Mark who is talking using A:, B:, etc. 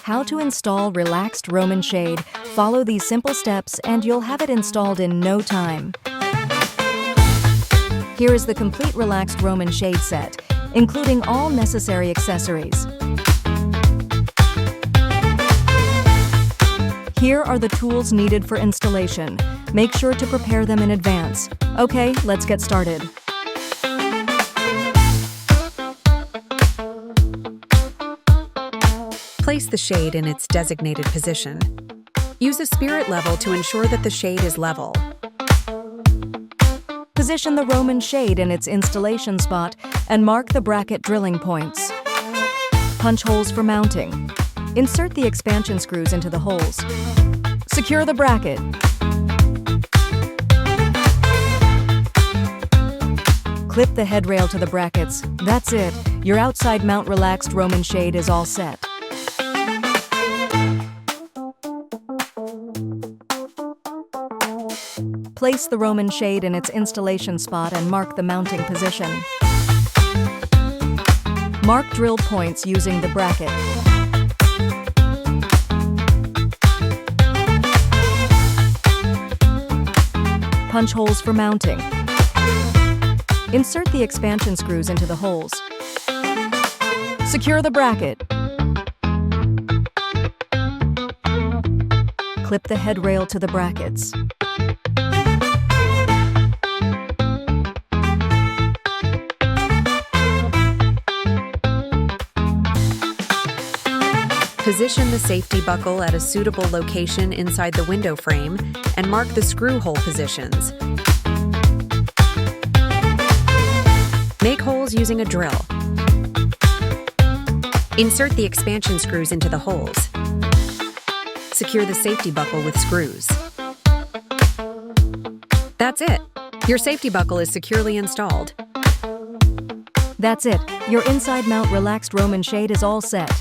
A: how to install relaxed Roman shade. Follow these simple steps and you'll have it installed in no time. Here is the complete relaxed Roman shade set, including all necessary accessories. Here are the tools needed for installation. Make sure to prepare them in advance. Okay, let's get started.
B: Place the shade in its designated position. Use a spirit level to ensure that the shade is level.
A: Position the Roman shade in its installation spot and mark the bracket drilling points. Punch holes for mounting. Insert the expansion screws into the holes. Secure the bracket. Clip the headrail to the brackets. That's it. Your outside mount relaxed Roman shade is all set. Place the Roman shade in its installation spot and mark the mounting position. Mark drill points using the bracket. Punch holes for mounting. Insert the expansion screws into the holes. Secure the bracket. Clip the headrail to the brackets.
B: Position the safety buckle at a suitable location inside the window frame and mark the screw hole positions. Make holes using a drill. Insert the expansion screws into the holes. Secure the safety buckle with screws. That's it. Your safety buckle is securely installed.
A: That's it. Your inside mount relaxed Roman shade is all set.